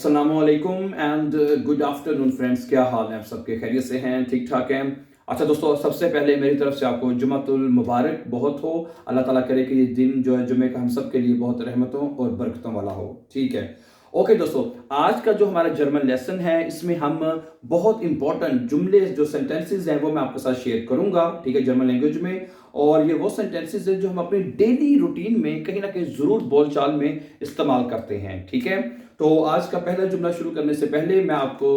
अस्सलामु अलैकुम and good afternoon friends. क्या हाल है? आप सबके खैरियत से हैं? ठीक ठाक हैं? अच्छा दोस्तों, सबसे पहले मेरी तरफ से आपको जुमातुल मुबारक बहुत हो। अल्लाह ताला करे कि ये दिन जो है जुमे का हम सब के लिए बहुत रहमतों और बरकतों वाला हो। ठीक है, ओके दोस्तों, आज का जो हमारा जर्मन लेसन है इसमें हम बहुत इंपॉर्टेंट जुमले जो सेंटेंसेस हैं वो मैं आपके साथ शेयर करूंगा, ठीक है, जर्मन लैंग्वेज में। और ये वो सेंटेंसेस हैं जो हम अपने डेली रूटीन में कहीं ना कहीं जरूर बोलचाल में इस्तेमाल करते हैं। ठीक है, तो आज का पहला जुमला शुरू करने से पहले मैं आपको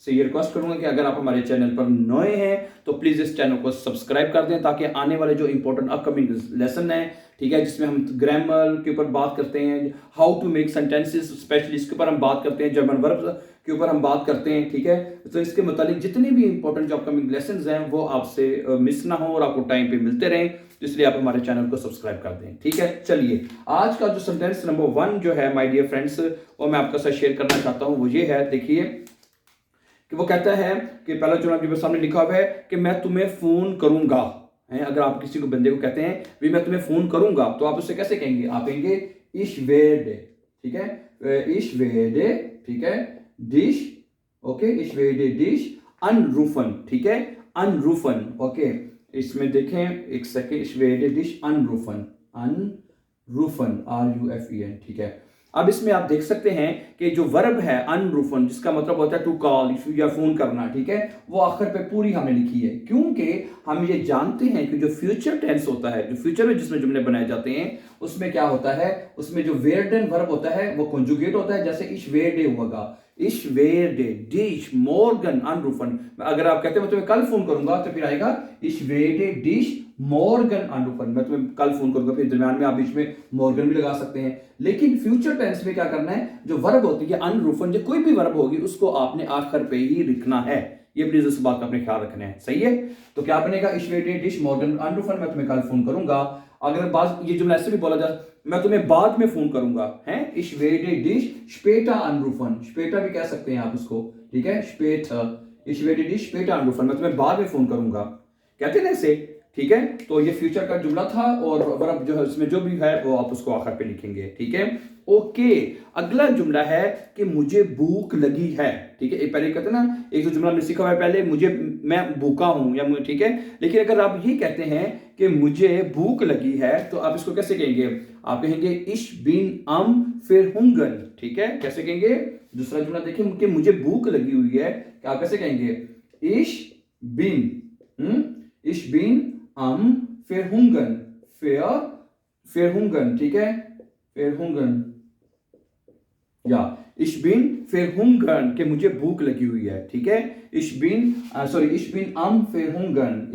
से ये रिक्वेस्ट करूंगा कि अगर आप हमारे चैनल पर नए हैं तो प्लीज इस चैनल को सब्सक्राइब कर दें, ताकि आने वाले जो इंपॉर्टेंट अपकमिंग लेसन है, ठीक है, जिसमें हम ग्रामर के ऊपर बात करते हैं, how to make sentences, specially इसके ऊपर हम बात करते हैं, जर्मन वर्ब्स के ऊपर हम बात करते हैं। ठीक है, तो इसके मुतालिक जितने भी इंपॉर्टेंट जो अपकमिंग लेसन हैं वो आपसे मिस ना हो और आपको टाइम पे मिलते रहें, इसलिए आप हमारे चैनल को सब्सक्राइब कर दें। ठीक है, चलिए आज का जो सेंटेंस नंबर 1 जो है माय डियर फ्रेंड्स, वो मैं आपके साथ शेयर करना चाहता हूं। वो ये है, देखिए कि वो कहता है कि पहला जो आपके सामने लिखा हुआ है कि मैं तुम्हें फोन करूंगा है। अगर आप किसी को बंदे को कहते हैं भी मैं तुम्हें फोन करूंगा, तो आप उससे कैसे कहेंगे? आप कहेंगे इश वेड, ठीक है, इश वेड, ठीक है, डिश, ओके, इश वेड डिश अनरूफन, ठीक है, अनरूफन, ओके। इसमें देखें एक सेकेंड, इश वेड डिश अनरूफन, अनरूफन, RUFEN, ठीक है। अब इसमें आप देख सकते हैं कि जो वर्ब है अनरूफन, जिसका मतलब होता है टू कॉल या फोन करना, ठीक है, वो आखिर पे पूरी हमने लिखी है, क्योंकि हम ये जानते हैं कि जो फ्यूचर टेंस होता है, जो फ्यूचर में जिसमें जुमले बनाए जाते हैं, उसमें क्या होता है, उसमें जो वेर्डन वर्ब होता है वो कॉन्जुगेट होता है। जैसे इश वेडे होगा, इश वेडे डिश मॉर्गन अनरूफन। अगर आप कहते हैं मैं तुम्हें कल फोन करूंगा, तो फिर आएगा इश वेडे डिश मॉर्गन अनरूफन, मैं तुम्हें कल फोन करूंगा, फिर दरमियान में आप बीच में मॉर्गन भी लगा सकते हैं। लेकिन फ्यूचर टेंस में क्या करना है, जो वर्ब होती है अनरूफन, जो कोई भी वर्ब होगी उसको आपने आखिर पे ही लिखना है। ये प्लीज इस बात का अपने ख्याल रखना है, सही है। तो क्या बनेगा, इश वेडे डिश मॉर्गन अनरूफन, मैं तुम्हें कल फोन करूंगा। अगर बात ये जुमला ऐसे भी बोला जाए, मैं तुम्हें बाद में फोन करूंगा, है, इश वेडे डिश स्पेटा अनरूफन, स्पेटा भी कह सकते हैं आप उसको, ठीक है, स्पेटा, इश वेडे डिश स्पेटा अनरूफन, मैं तुम्हें बाद में फोन करूंगा, कहते हैं ना ऐसे, ठीक है। तो ये फ्यूचर का जुमला था और वर्ब जो है उसमें जो भी है वो आप उसको आखिर पे लिखेंगे, ठीक है, ओके। अगला जुमला है कि मुझे भूख लगी है, ठीक है। पहले कहते हैं ना, एक तो जुमला में सीखा हुआ है पहले, मुझे, मैं भूखा हूं या मुझे, ठीक है। लेकिन अगर आप ये कहते हैं कि मुझे भूख लगी है, तो आप इसको कैसे कहेंगे? आप कहेंगे इश बिन अम फिर हुंगन, ठीक है, कैसे कहेंगे? दूसरा जुमला देखिए कि मुझे भूख लगी हुई है, आप कैसे कहेंगे? इश बिन, इश बिन अम फिर हुंगन, फिर हुंगन, ठीक है, फिर हुंगन, या इश बिन फिर हुंगन के मुझे भूख लगी हुई है, ठीक है। इश बिन इश बिन अम फिर हुंगन,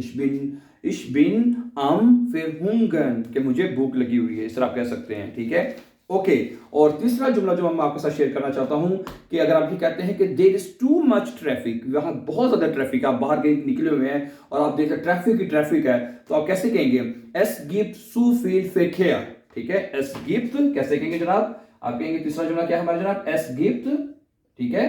इश बिन अम फिर हुंगन के मुझे भूख लगी हुई है, इस तरह आप कह सकते हैं, ठीक है, ओके। और तीसरा जुमला जो मैं आपके साथ शेयर करना चाहता हूं कि अगर आप ये कहते हैं कि there is too much traffic, वहां बहुत ज्यादा ट्रैफिक है, आप बाहर कहीं निकले हुए हैं और आप देख रहे हैं ट्रैफिक ही ट्रैफिक है, तो आप कैसे कहेंगे? एस गिफ्ट सू फील फेकेयर, ठीक है, एस गिफ्ट कैसे कहेंगे जनाब? आप कहेंगे तीसरा जुमला क्या है हमारा जनाब? एस गिफ्ट, ठीक है,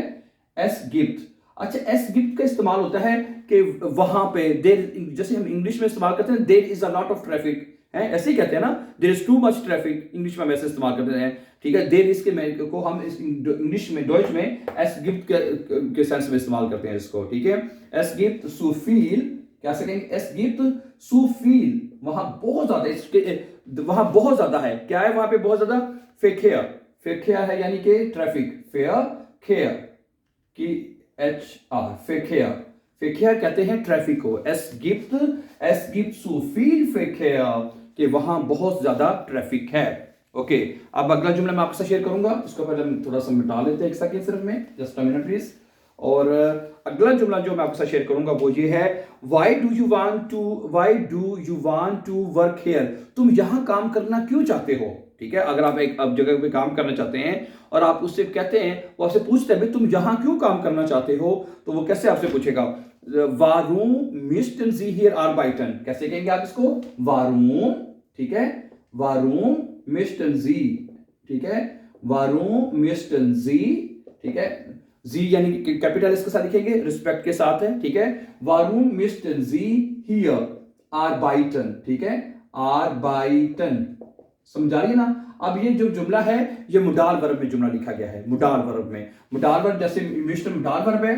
एस गिफ्ट। अच्छा, एस गिफ्ट का इस्तेमाल होता है कि वहां पे देर, जैसे हम इंग्लिश में इस्तेमाल करते हैं there is a lot of traffic, है, ऐसे ही कहते हैं ना, there is too much traffic, English में हम ऐसे इस्तेमाल करते हैं, ठीक है। देयर इज के को हम इंग्लिश में, डॉइच में एस गिफ्ट के सेंस में इस्तेमाल करते हैं इसको, ठीक है। एस गिफ्ट सू फील, क्या से कहेंगे? एस गिफ्ट सू फील, वहां बहुत ज्यादा, इसके वहां बहुत ज्यादा है, क्या है वहां पे बहुत ज्यादा? फेकेयर, फेकेयर है यानी कि ट्रैफिक, फेयर खेयर की HR, फेकेयर, फेकेयर कहते हैं ट्रैफिक को। एस गिफ्ट सो फील फेकेयर कि वहां बहुत ज्यादा ट्रैफिक है, ओके। अब अगला जुमला मैं आपके साथ शेयर करूंगा, इसको पहले हम थोड़ा सा मिटा लेते हैं, एक सेकंड सिर्फ में, जस्ट अ मिनट प्लीज। और अगला जुमला जो मैं आपके साथ शेयर करूंगा वो ये है, why do you want to work here, तुम यहां काम करना क्यों चाहते हो, ठीक है। अगर आप एक अब जगह पे काम करना चाहते हैं और आप उससे कहते हैं, वो आपसे पूछते हैं तुम यहां क्यों काम करना चाहते हो, तो वो कैसे आपसे पूछेगा? वारूम मिस्टन जी हियर आर्बाइटन, कैसे कहेंगे आप इसको? वारूम, ठीक है, वारूम मिस्टन जी, ठीक है, वारूम मिस्टन जी, ठीक है, जी यानी कैपिटल इसके साथ लिखेंगे, रिस्पेक्ट के साथ है, ठीक है। वारूम मिस्टन जी हियर आर्बाइटन, ठीक है, आर्बाइटन, समझा रही है ना। अब ये जो जुमला है ये मुडाल वर्ब में जुमला लिखा गया है, मुडाल वर्ब में। मुडाल वर्ब जैसे इंग्लिश में मुडाल वर्ब है,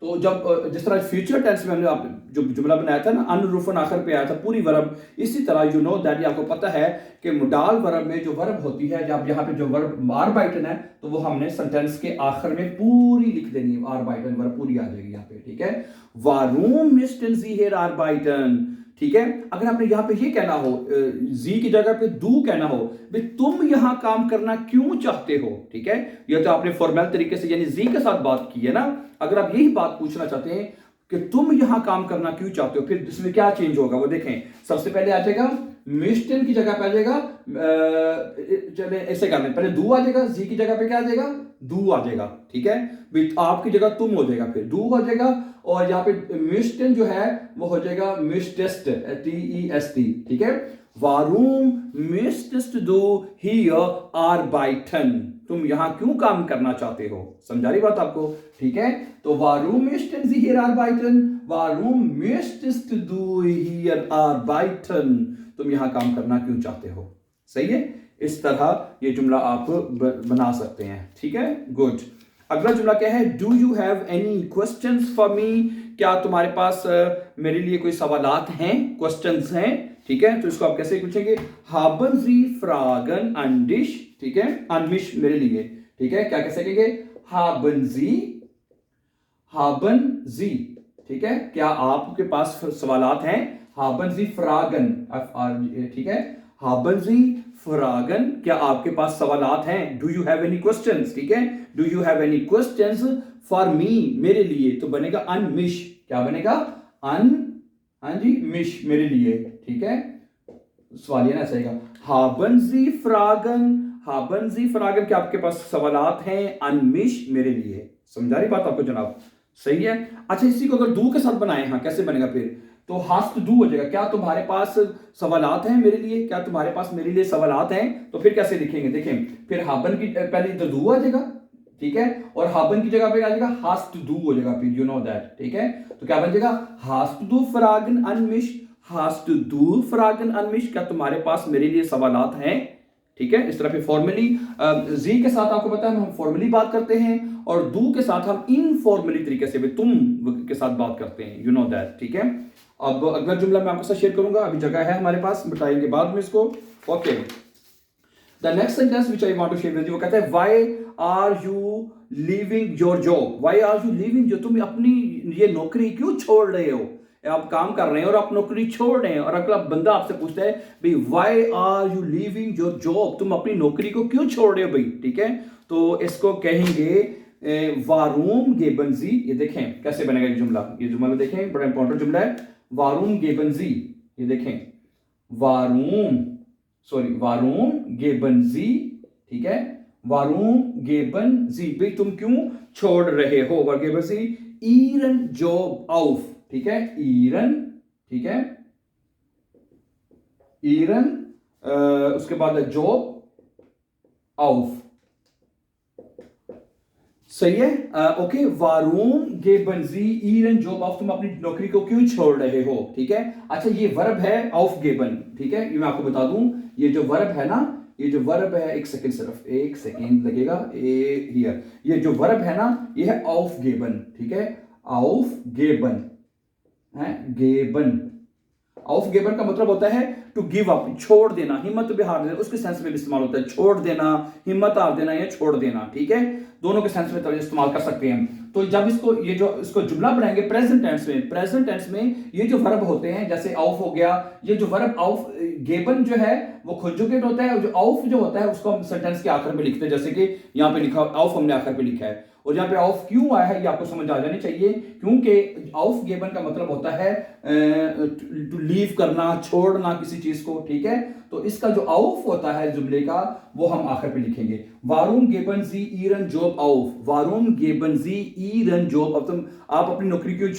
तो जब जिस तरह फ्यूचर टेंस में हमने जो जुमला बनाया था ना, अनरूफन आखिर पे आया था पूरी वर्ब, इसी तरह यू नो दैट, आपको पता है कि मुडाल वर्ब में जो वर्ब होती है, जब यहाँ पे जो वर्ब आर्बाइटन है तो वो हमने सेंटेंस के आखिर में पूरी लिख देनी है, आर्बाइटन वर्ब पूरी आ जाएगी यहाँ पे, ठीक है। वारूम मिस्टन सी हेर आर्बाइटन, ठीक है। अगर आपने यहाँ पे ये कहना हो, जी की जगह पे दू कहना हो, भाई तुम यहाँ काम करना क्यों चाहते हो, ठीक है। ये तो आपने फॉर्मल तरीके से यानी जी के साथ बात की है ना। अगर आप यही बात पूछना चाहते हैं कि तुम यहाँ काम करना क्यों चाहते हो, फिर इसमें क्या चेंज होगा वो देखें। सबसे पहले आ जाएगा मिस्टन की जगह पे आ जाएगा, चले ऐसे कर लें, पहले दू आ जाएगा, जी की जगह पे क्या आ जाएगा, दू आ जाएगा, ठीक है। आपकी जगह तुम हो जाएगा, फिर दू हो जाएगा, और यहाँ पे मिस्टन जो है वो हो जाएगा मिस्टेस्ट, TEST, ठीक है। वारूम मिस्टेस्ट दो हियर आर्बाइटन, तुम यहाँ क्यों काम करना चाहते हो, समझा रही बात आपको, ठीक है। तो वारूम मिस्टेन सी हियर आर्बाइटन, वारूम मिस्टेस्ट दो हियर आर्बाइटन, तुम यहाँ काम करना क्यों चाहते हो, सही है। इस तरह ये जुमला आप बना सकते हैं, ठीक है, गुड। अगला जुमला क्या है, do you have any questions for me, क्या तुम्हारे पास मेरे लिए कोई सवालात हैं, क्वेश्चंस हैं, ठीक है। तो इसको आप कैसे पूछेंगे, haben Sie Fragen an dich, ठीक है, an mich मेरे लिए, ठीक है। क्या कैसे कहेंगे, haben Sie, ठीक है, क्या आपके पास सवालात हैं, haben Sie Fragen, ठीक है, haben Sie Fragen, क्या आपके पास सवालात हैं, do you have any questions, ठीक है, do you have any questions for me, मेरे लिए, तो बनेगा an mich, क्या बनेगा an, हाँ जी, mich मेरे लिए, ठीक है। सवाल ये ना सहीगा, haben Sie Fragen, haben Sie Fragen, क्या आपके पास सवालात हैं, an mich मेरे लिए, समझा रही बात आपको जनाब, सही है। अच्छा, इसी को अगर दू के साथ बनाए, हाँ कैसे बनेगा फिर, तो हास्ट डू हो जाएगा, क्या तुम्हारे पास सवालात हैं मेरे लिए, क्या तुम्हारे पास मेरे लिए सवालात हैं, तो फिर कैसे लिखेंगे, देखें, फिर हाबन की पहले इधर दू आ जाएगा, ठीक है, और हाबन की जगह पे आ जाएगा हास्ट डू हो जाएगा, फिर यू नो दैट, ठीक है। तो क्या बन जाएगा, हास्ट डू फ्रागन अनमिश, हास्ट डू फ्रागन अनमिश, क्या तुम्हारे पास मेरे लिए सवालात हैं, ठीक है। इस तरह पे फॉर्मली जी के साथ आपको पता है हम फॉर्मली बात करते हैं, और डू के साथ हम इनफॉर्मली तरीके से तुम के साथ बात करते हैं, यू नो दैट, ठीक है। अब अगला जुमला मैं आपके साथ शेयर करूंगा, अभी जगह है हमारे पास, बताएंगे बाद में इसको, okay. The next sentence which I want to share with you, वो कहता है why are you leaving your job, why are you leaving, जो तुम अपनी ये नौकरी क्यों छोड़ रहे हो, आप काम कर रहे हैं और आप नौकरी छोड़ रहे हैं, और अगला बंदा आपसे पूछता है भाई why are you leaving your job, तुम अपनी नौकरी को क्यों छोड़ रहे हो भाई, ठीक है। तो इसको कहेंगे वारूम गेबन जी, ये देखें कैसे बनेगा ये जुमला, ये जुमला देखें बड़ा इंपॉर्टेंट जुमला है, वारूम गेबन जी, ये देखें वारूम गेबन जी, ठीक है, वारूम गेबन जी, भाई तुम क्यों छोड़ रहे हो, गेबन जी ईरन जॉब आउफ, ठीक है, ईरन, ठीक है, ईरन, उसके बाद जॉब आउफ, सही है, ओके। वारूम गेबन जी ईरन जॉब आउफ, तुम अपनी नौकरी को क्यों छोड़ रहे हो, ठीक है। अच्छा, ये वर्ब है आउफ गेबन, ठीक है, ये मैं आपको बता दूं, ये जो वर्ब है ना, ये जो वर्ब है, एक सेकंड, सिर्फ एक सेकंड लगेगा, हियर, ये जो वर्ब है ना, ये है आउफ गेबन, ठीक है, आउफ गेबन है, गेबन, आउफ गेबन का मतलब होता है टू गिव अप, छोड़ देना, हिम्मत भी हार देना, उसके सेंस में भी इस्तेमाल होता है, छोड़ देना, हिम्मत हार देना या छोड़ देना, ठीक है, दोनों के सेंस में तो इस्तेमाल कर सकते हैं। तो जब इसको जुमला बनाएंगे प्रेजेंट टेंस में ये जो वर्ब होते हैं, जैसे आउफ हो गया, ये जो वर्ब आउफ गेबन जो है वो कंजुगेट होता है, और जो आउफ जो होता है उसको हम सेंटेंस के आखिर में लिखते हैं, जैसे कि यहाँ पे लिखा आउफ हमने आखिर पे लिखा है, और यहाँ पे आउफ क्यों आया है ये आपको समझ आ जानी चाहिए, क्योंकि आउफ गेबन का मतलब होता है टू लीव करना, छोड़ना किसी चीज को, ठीक है। तो इसका जो आउफ होता है जुमले का, वो हम आखिर पे लिखेंगे, वारूम गेबन जी ईरन जॉब आउफ, वारूम गेबन जी ईरन जॉब, अब तुम आप अपनी नौकरी क्यों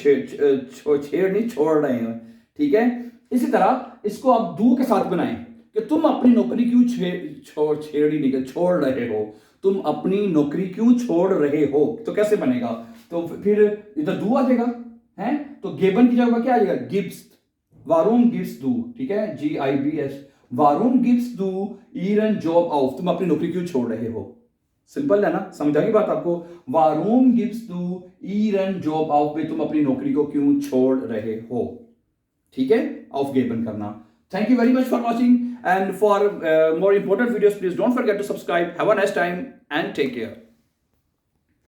छोड़ रहे हो, ठीक है। इसी तरह इसको आप दू के साथ बनाएं कि तुम अपनी नौकरी क्यों छोड़ रहे हो, तुम अपनी नौकरी क्यों छोड़ रहे हो, तो कैसे बनेगा, तो फिर इधर दू आ जाएगा, है, तो गेबन की जगह क्या आ जाएगा, गिब्स, वारूम गिब्स दू, ठीक है, GIBS, वारून गिव्स दू ईरन जॉब ऑफ, तुम अपनी नौकरी क्यों छोड़ रहे हो? सिंपल है ना, समझ आ गई बात आपको? वारून गिव्स दू ईरन जॉब ऑफ, तुम अपनी नौकरी को क्यों छोड़ रहे हो? ठीक है, ऑफ गेबन करना। Thank you very much for watching, and for more important videos please don't forget to subscribe. Have a nice time and take care.